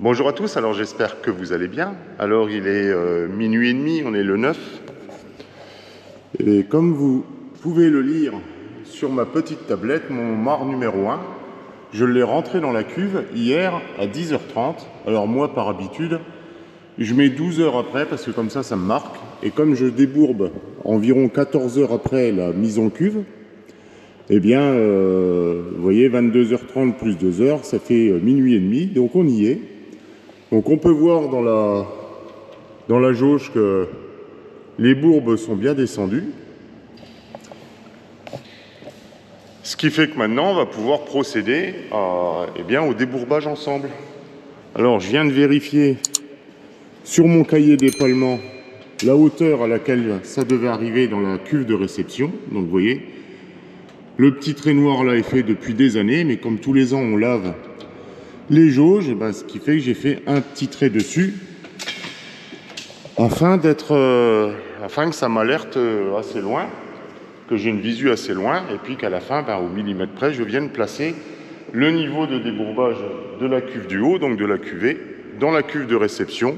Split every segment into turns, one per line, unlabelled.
Bonjour à tous, alors j'espère que vous allez bien. Alors il est minuit et demi, on est le 9. Et comme vous pouvez le lire sur ma petite tablette, mon marc numéro 1, je l'ai rentré dans la cuve hier à 10h30. Alors moi par habitude, je mets 12 heures après parce que comme ça me marque. Et comme je débourbe environ 14 heures après la mise en cuve, eh bien, vous voyez, 22h30 plus 2 heures, ça fait minuit et demi, donc on y est. Donc on peut voir dans la jauge que les bourbes sont bien descendues. Ce qui fait que maintenant, on va pouvoir procéder au débourbage ensemble. Alors, je viens de vérifier sur mon cahier d'épalement la hauteur à laquelle ça devait arriver dans la cuve de réception. Donc, vous voyez, le petit trait noir là est fait depuis des années, mais comme tous les ans, on lave les jauges, ce qui fait que j'ai fait un petit trait dessus afin que ça m'alerte assez loin, que j'ai une visu assez loin, et puis qu'à la fin, au millimètre près, je vienne placer le niveau de débourbage de la cuve du haut, donc de la cuvée, dans la cuve de réception.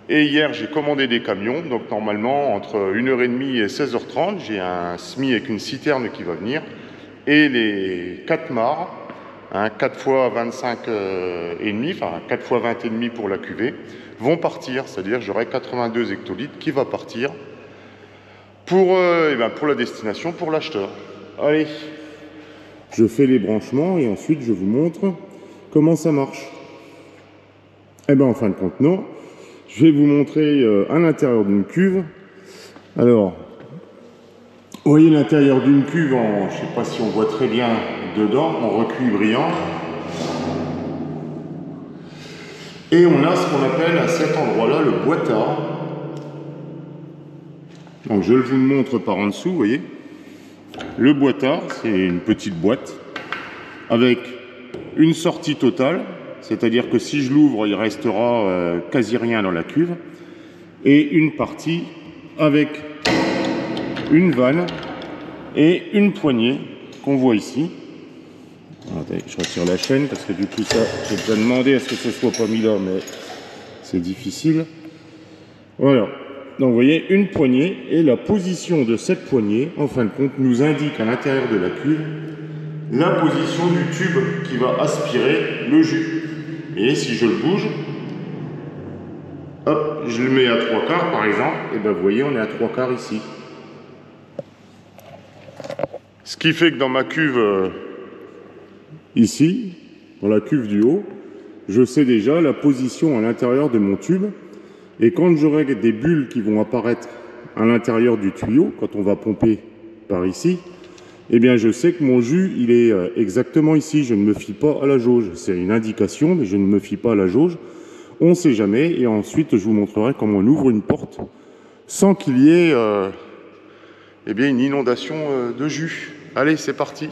Et hier, j'ai commandé des camions, donc normalement, entre 1h30 et 16h30, j'ai un SMI avec une citerne qui va venir, et les 4 mares, 4 x 25 et demi, enfin 4 x 20 et demi pour la cuvée, vont partir, c'est-à-dire j'aurai 82 hectolitres qui va partir pour la destination, pour l'acheteur. Allez, je fais les branchements et ensuite je vous montre comment ça marche. En fin de compte, non. Je vais vous montrer à l'intérieur d'une cuve. Alors, vous voyez l'intérieur d'une cuve, je ne sais pas si on voit très bien dedans, en recuit brillant. Et on a ce qu'on appelle à cet endroit-là le boîtard. Donc je vous le montre par en dessous, vous voyez. Le boîtard, c'est une petite boîte avec une sortie totale, c'est-à-dire que si je l'ouvre, il restera quasi rien dans la cuve, et une partie avec une vanne et une poignée qu'on voit ici. Attendez, je retire la chaîne parce que du coup ça, j'ai déjà demandé à ce que ce soit pas mis là, mais c'est difficile. Voilà. Donc vous voyez une poignée, et la position de cette poignée, en fin de compte, nous indique à l'intérieur de la cuve la position du tube qui va aspirer le jus. Et si je le bouge, hop, je le mets à 3/4 par exemple, et vous voyez, on est à 3/4 ici. Ce qui fait que dans ma cuve, ici, dans la cuve du haut, je sais déjà la position à l'intérieur de mon tube. Et quand j'aurai des bulles qui vont apparaître à l'intérieur du tuyau, quand on va pomper par ici, je sais que mon jus, il est exactement ici. Je ne me fie pas à la jauge. C'est une indication, mais je ne me fie pas à la jauge. On ne sait jamais. Et ensuite, je vous montrerai comment on ouvre une porte sans qu'il y ait une inondation de jus. Allez, c'est parti.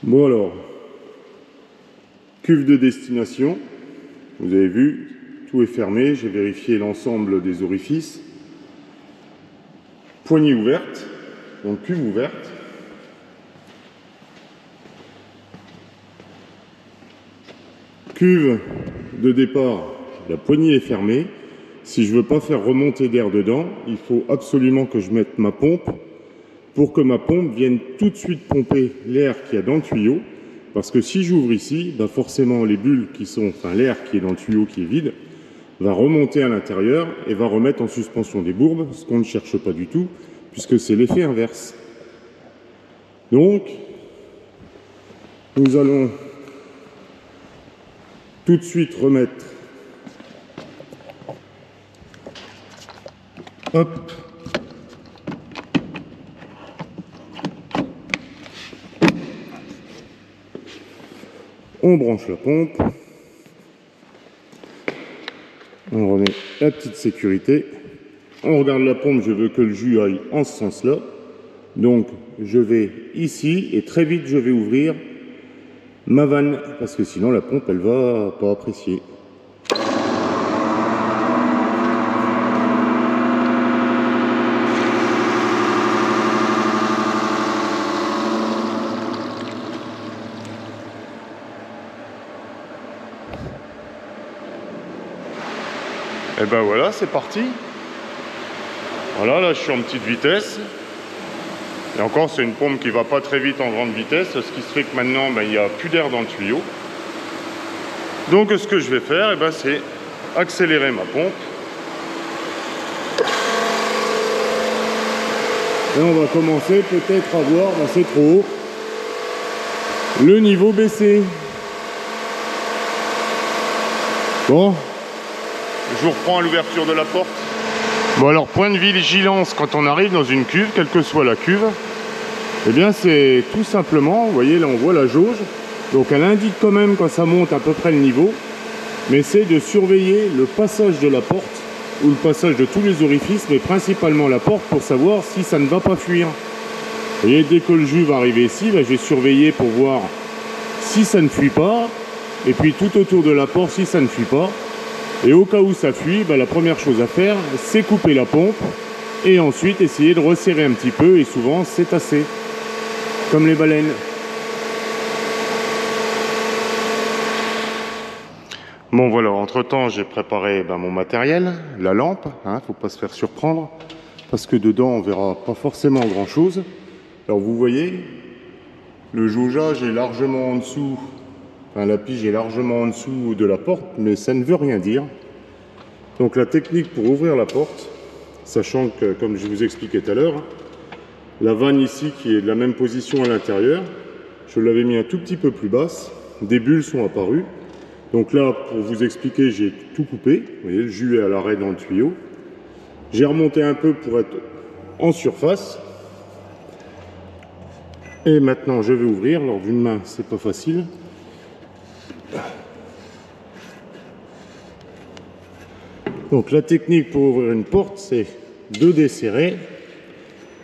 Bon alors, cuve de destination, vous avez vu, tout est fermé, j'ai vérifié l'ensemble des orifices. Poignée ouverte, donc cuve ouverte. Cuve de départ, la poignée est fermée. Si je ne veux pas faire remonter d'air dedans, il faut absolument que je mette ma pompe pour que ma pompe vienne tout de suite pomper l'air qu'il y a dans le tuyau. Parce que si j'ouvre ici, bah forcément les bulles qui sont, enfin l'air qui est dans le tuyau qui est vide, va remonter à l'intérieur et va remettre en suspension des bourbes, ce qu'on ne cherche pas du tout, puisque c'est l'effet inverse. Donc, nous allons tout de suite remettre, hop, on branche la pompe, on remet la petite sécurité, on regarde la pompe, je veux que le jus aille en ce sens-là, donc je vais ici et très vite je vais ouvrir ma vanne, parce que sinon la pompe elle va pas apprécier. Et ben voilà, c'est parti. Voilà, là je suis en petite vitesse. Et encore, c'est une pompe qui va pas très vite en grande vitesse, ce qui se fait que maintenant, ben, il n'y a plus d'air dans le tuyau. Donc ce que je vais faire, eh ben, c'est accélérer ma pompe. Et on va commencer peut-être à voir, ben, c'est trop haut, le niveau baissé. Bon, je vous reprends à l'ouverture de la porte. Bon alors, point de vigilance quand on arrive dans une cuve, quelle que soit la cuve, eh bien c'est tout simplement, vous voyez là on voit la jauge, donc elle indique quand même quand ça monte à peu près le niveau, mais c'est de surveiller le passage de la porte, ou le passage de tous les orifices, mais principalement la porte pour savoir si ça ne va pas fuir. Vous voyez, dès que le jus va arriver ici, ben, je vais surveiller pour voir si ça ne fuit pas, et puis tout autour de la porte si ça ne fuit pas. Et au cas où ça fuit, bah, la première chose à faire, c'est couper la pompe et ensuite essayer de resserrer un petit peu, et souvent c'est assez, comme les baleines. Bon voilà, entre temps j'ai préparé mon matériel, la lampe, hein, faut pas se faire surprendre, parce que dedans on verra pas forcément grand chose. Alors vous voyez, le jaugeage est largement en dessous. Enfin, la pige est largement en dessous de la porte, mais ça ne veut rien dire. Donc la technique pour ouvrir la porte, sachant que, comme je vous expliquais tout à l'heure, la vanne ici qui est de la même position à l'intérieur, je l'avais mis un tout petit peu plus basse, des bulles sont apparues. Donc là, pour vous expliquer, j'ai tout coupé. Vous voyez, le jus est à l'arrêt dans le tuyau. J'ai remonté un peu pour être en surface. Et maintenant, je vais ouvrir. Alors d'une main, c'est pas facile. Donc la technique pour ouvrir une porte, c'est de desserrer.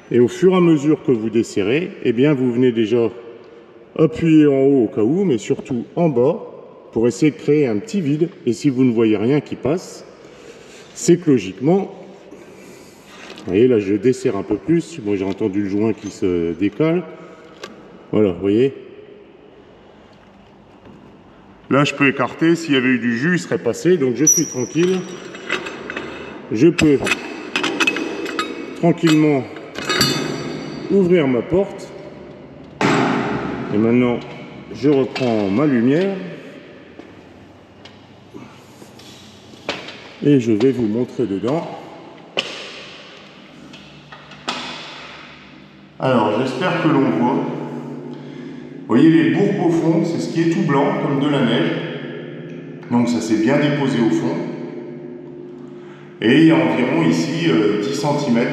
Et au fur et à mesure que vous desserrez, eh bien vous venez déjà appuyer en haut au cas où, mais surtout en bas, pour essayer de créer un petit vide. Et si vous ne voyez rien qui passe, c'est que logiquement, vous voyez là je desserre un peu plus. Moi j'ai entendu le joint qui se décale. Voilà, vous voyez. Là je peux écarter, s'il y avait eu du jus, il serait passé, donc je suis tranquille. Je peux tranquillement ouvrir ma porte. Et maintenant, je reprends ma lumière. Et je vais vous montrer dedans. Alors, j'espère que l'on voit. Vous voyez les bourbes au fond, c'est ce qui est tout blanc, comme de la neige. Donc ça s'est bien déposé au fond. Et il y a environ ici 10 cm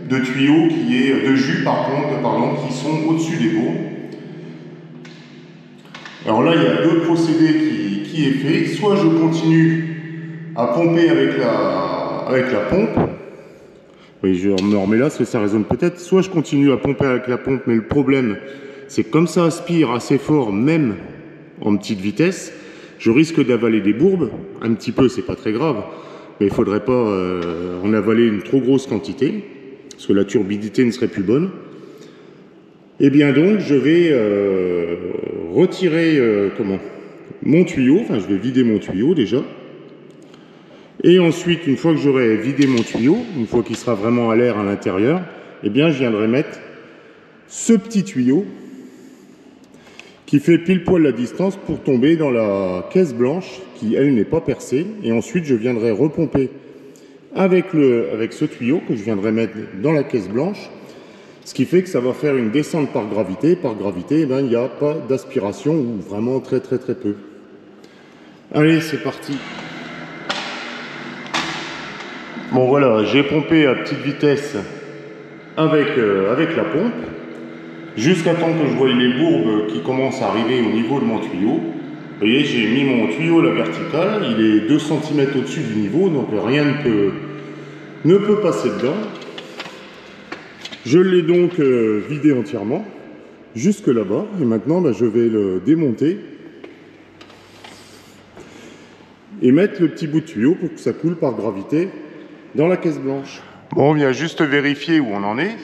de tuyaux de jus pardon, qui sont au-dessus des bourbes. Alors là, il y a deux procédés qui est fait. Soit je continue à pomper avec la pompe. Oui, je me remets là parce que ça résonne peut-être. Soit je continue à pomper avec la pompe, mais le problème, c'est que comme ça aspire assez fort, même en petite vitesse, je risque d'avaler des bourbes. Un petit peu, c'est pas très grave, mais il faudrait pas en avaler une trop grosse quantité, parce que la turbidité ne serait plus bonne. Et bien donc, je vais retirer mon tuyau, enfin je vais vider mon tuyau déjà. Et ensuite, une fois que j'aurai vidé mon tuyau, une fois qu'il sera vraiment à l'air à l'intérieur, eh bien je viendrai mettre ce petit tuyau qui fait pile poil la distance pour tomber dans la caisse blanche qui, elle, n'est pas percée. Et ensuite, je viendrai repomper avec ce tuyau que je viendrai mettre dans la caisse blanche, ce qui fait que ça va faire une descente par gravité. Par gravité, eh bien, il n'y a pas d'aspiration ou vraiment très très très peu. Allez, c'est parti. Bon voilà, j'ai pompé à petite vitesse avec la pompe, jusqu'à temps que je voie les bourbes qui commencent à arriver au niveau de mon tuyau. Vous voyez, j'ai mis mon tuyau à la verticale, il est 2 cm au-dessus du niveau, donc rien ne peut passer dedans. Je l'ai donc vidé entièrement, jusque là-bas, et maintenant je vais le démonter et mettre le petit bout de tuyau pour que ça coule par gravité dans la caisse blanche. Bon, on vient juste vérifier où on en est.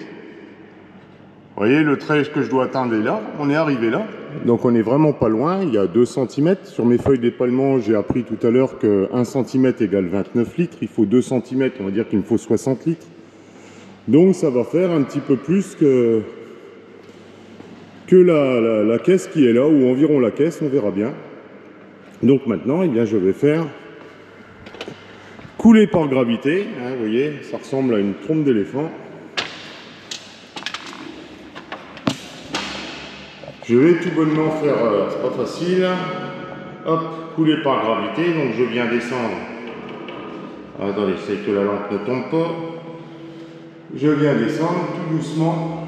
Vous voyez, le trait que je dois atteindre est là, on est arrivé là. Donc on est vraiment pas loin, il y a 2 cm. Sur mes feuilles d'épalement, j'ai appris tout à l'heure que 1 cm égale 29 litres. Il faut 2 cm, on va dire qu'il me faut 60 litres. Donc ça va faire un petit peu plus que la caisse qui est là, ou environ la caisse, on verra bien. Donc maintenant, eh bien, je vais faire couler par gravité, hein, vous voyez, ça ressemble à une trompe d'éléphant. Je vais tout bonnement faire, c'est pas facile, hop, couler par gravité, donc je viens descendre. Attendez, c'est que la lampe ne tombe pas. Je viens descendre tout doucement.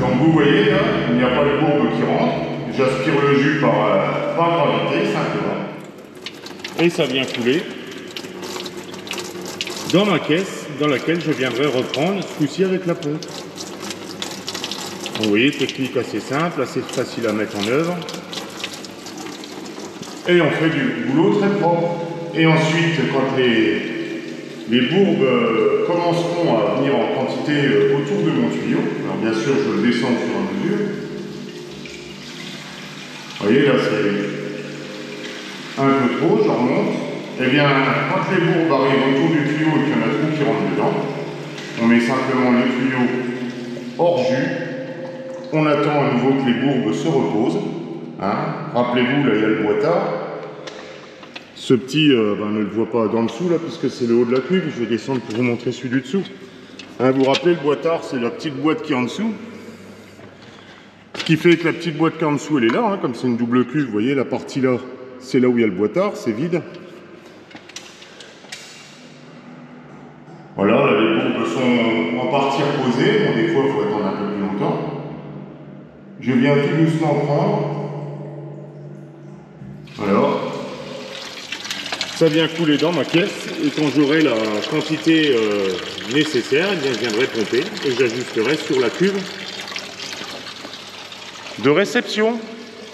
Donc vous voyez là, il n'y a pas de bourbe qui rentre. J'aspire le jus par gravité simplement. Et ça vient couler dans ma caisse dans laquelle je viendrai reprendre, ce coup-ci avec la pompe. Vous voyez, technique assez simple, assez facile à mettre en œuvre. Et on fait du boulot très propre. Et ensuite, quand les bourbes commenceront à venir en quantité autour de mon tuyau, alors bien sûr je le descends au fur et à mesure. Vous voyez là c'est un peu trop, je remonte. Et bien quand les bourbes arrivent autour du tuyau et qu'il y en a trop qui rentrent dedans, on met simplement le tuyau hors jus. On attend à nouveau que les bourbes se reposent. Hein. Rappelez-vous, là il y a le boîtard. Ce petit, ne le voit pas d'en dessous là, puisque c'est le haut de la cuve. Je vais descendre pour vous montrer celui du dessous. Hein, vous vous rappelez, le boîtard, c'est la petite boîte qui est en dessous. Ce qui fait que la petite boîte qui est en dessous, elle est là, hein, comme c'est une double cuve. Vous voyez, la partie là, c'est là où il y a le boîtard, c'est vide. Voilà, là, les bourbes sont en partie reposées. Bon, des fois, il faut attendre un peu plus longtemps. Je viens tout doucement prendre. Voilà. Ça vient couler dans ma caisse et quand j'aurai la quantité nécessaire, eh bien, je viendrai pomper et j'ajusterai sur la cuve de réception.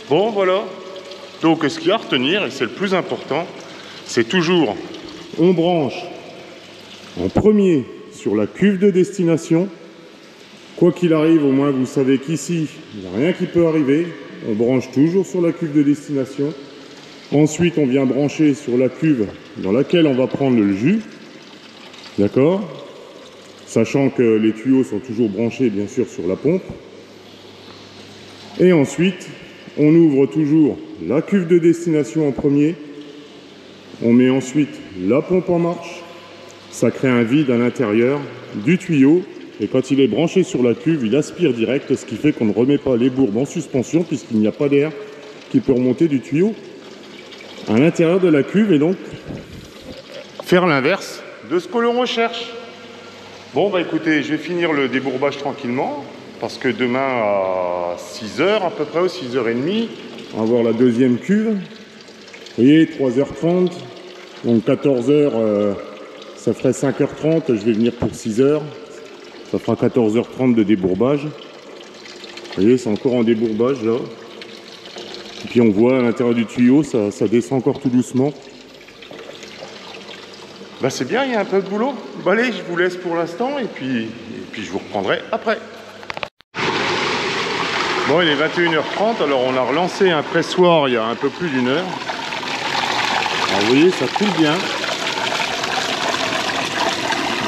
Bon voilà, donc ce qu'il y a à retenir, et c'est le plus important, c'est toujours on branche en premier sur la cuve de destination. Quoi qu'il arrive, au moins vous savez qu'ici, il n'y a rien qui peut arriver. On branche toujours sur la cuve de destination. Ensuite, on vient brancher sur la cuve dans laquelle on va prendre le jus. D'accord? Sachant que les tuyaux sont toujours branchés, bien sûr, sur la pompe. Et ensuite, on ouvre toujours la cuve de destination en premier. On met ensuite la pompe en marche. Ça crée un vide à l'intérieur du tuyau. Et quand il est branché sur la cuve, il aspire direct, ce qui fait qu'on ne remet pas les bourbes en suspension puisqu'il n'y a pas d'air qui peut remonter du tuyau à l'intérieur de la cuve et donc faire l'inverse de ce que l'on recherche. Bon bah écoutez, je vais finir le débourbage tranquillement parce que demain à 6h à peu près, ou 6h30, on va voir la deuxième cuve. Vous voyez, 3h30, donc 14h, ça ferait 5h30, je vais venir pour 6h, ça fera 14h30 de débourbage. Vous voyez, c'est encore en débourbage là. Et puis on voit à l'intérieur du tuyau, ça descend encore tout doucement. Bah c'est bien, il y a un peu de boulot. Bah allez, je vous laisse pour l'instant et puis je vous reprendrai après. Bon, il est 21h30, alors on a relancé un pressoir il y a un peu plus d'1 heure. Alors vous voyez, ça coule bien.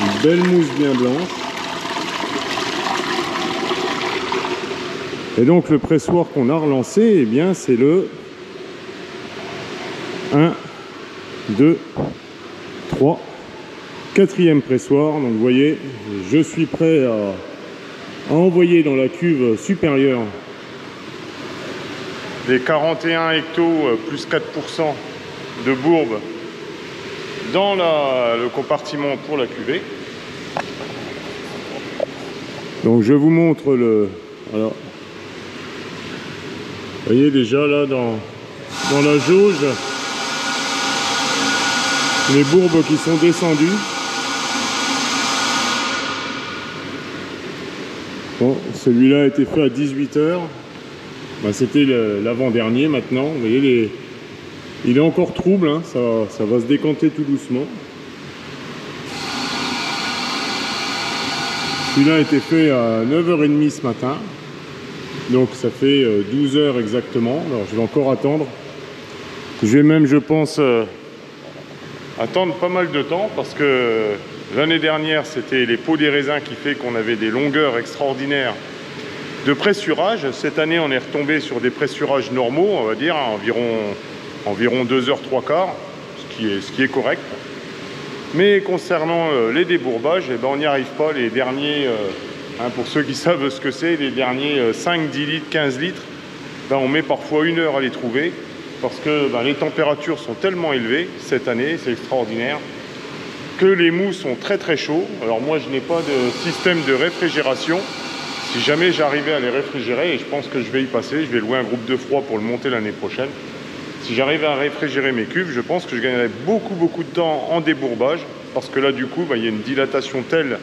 Une belle mousse bien blanche. Et donc le pressoir qu'on a relancé, eh bien c'est le 1, 2, 3, 4e pressoir. Donc vous voyez, je suis prêt à envoyer dans la cuve supérieure les 41 hectos plus 4% de bourbe dans le compartiment pour la cuvée. Donc je vous montre le... Alors, vous voyez déjà là dans la jauge, les bourbes qui sont descendues. Bon, celui-là a été fait à 18h. Ben, c'était l'avant-dernier maintenant. Vous voyez, il est encore trouble, hein. Ça va se décanter tout doucement. Celui-là a été fait à 9h30 ce matin. Donc ça fait 12h exactement. Alors je vais encore attendre. Je vais même, je pense, attendre pas mal de temps parce que l'année dernière, c'était les peaux des raisins qui fait qu'on avait des longueurs extraordinaires de pressurage. Cette année, on est retombé sur des pressurages normaux, on va dire, environ 2h, 3/4, ce qui est correct. Mais concernant les débourbages, eh ben, on n'y arrive pas. Les derniers, pour ceux qui savent ce que c'est, les derniers 5, 10 litres, 15 litres, ben, on met parfois 1 heure à les trouver parce que ben, les températures sont tellement élevées cette année, c'est extraordinaire, que les mous sont très très chauds. Alors moi, je n'ai pas de système de réfrigération. Si jamais j'arrivais à les réfrigérer, et je pense que je vais y passer, je vais louer un groupe de froid pour le monter l'année prochaine. Si j'arrivais à réfrigérer mes cuves, je pense que je gagnerais beaucoup de temps en débourbage, parce que là, du coup, bah, il y a une dilatation telle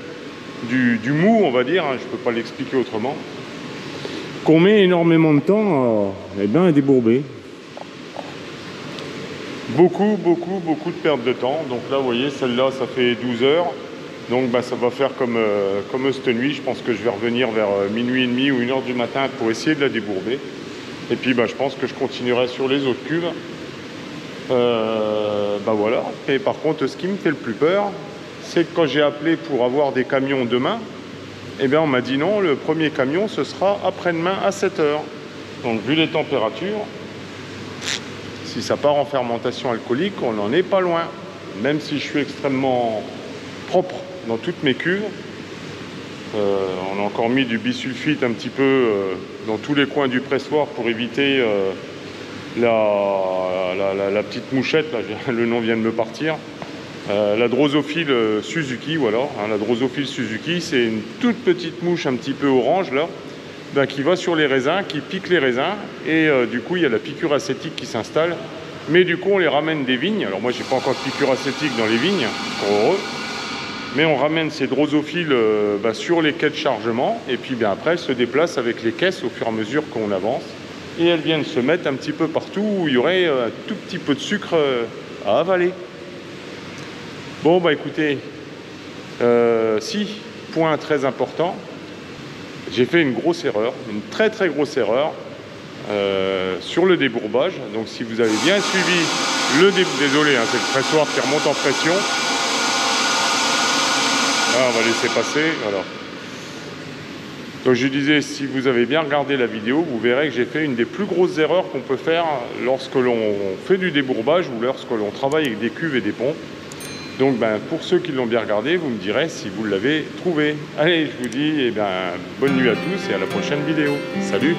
du mou, on va dire, hein, je ne peux pas l'expliquer autrement, qu'on met énormément de temps à débourber. Beaucoup de perte de temps. Donc là, vous voyez, celle-là, ça fait 12 heures. Donc bah, ça va faire comme cette nuit. Je pense que je vais revenir vers minuit et demi ou 1h du matin pour essayer de la débourber. Et puis bah, je pense que je continuerai sur les autres cuves. Bah voilà. Et par contre, ce qui me fait le plus peur, c'est que quand j'ai appelé pour avoir des camions demain, eh bien on m'a dit non, le premier camion ce sera après-demain à 7h. Donc vu les températures, si ça part en fermentation alcoolique, on n'en est pas loin. Même si je suis extrêmement propre dans toutes mes cuves, on a encore mis du bisulfite un petit peu dans tous les coins du pressoir pour éviter la petite mouchette, là, le nom vient de me partir, la drosophile Suzuki, voilà, hein, la drosophile Suzuki, c'est une toute petite mouche un petit peu orange là, ben, qui va sur les raisins, qui pique les raisins, et du coup il y a la piqûre acétique qui s'installe, mais du coup on les ramène des vignes. Alors moi j'ai pas encore de piqûre acétique dans les vignes, pour heureux, mais on ramène ces drosophiles sur les quais de chargement, et puis bien après elles se déplacent avec les caisses au fur et à mesure qu'on avance, et elles viennent se mettre un petit peu partout où il y aurait un tout petit peu de sucre à avaler. Bon bah écoutez, point très important, j'ai fait une grosse erreur, une très grosse erreur sur le débourbage. Donc si vous avez bien suivi désolé, hein, c'est le pressoir qui remonte en pression. Là, on va laisser passer, voilà. Donc je disais, si vous avez bien regardé la vidéo, vous verrez que j'ai fait une des plus grosses erreurs qu'on peut faire lorsque l'on fait du débourbage ou lorsque l'on travaille avec des cuves et des pompes. Donc pour ceux qui l'ont bien regardé, vous me direz si vous l'avez trouvé. Allez, je vous dis bonne nuit à tous et à la prochaine vidéo. Salut!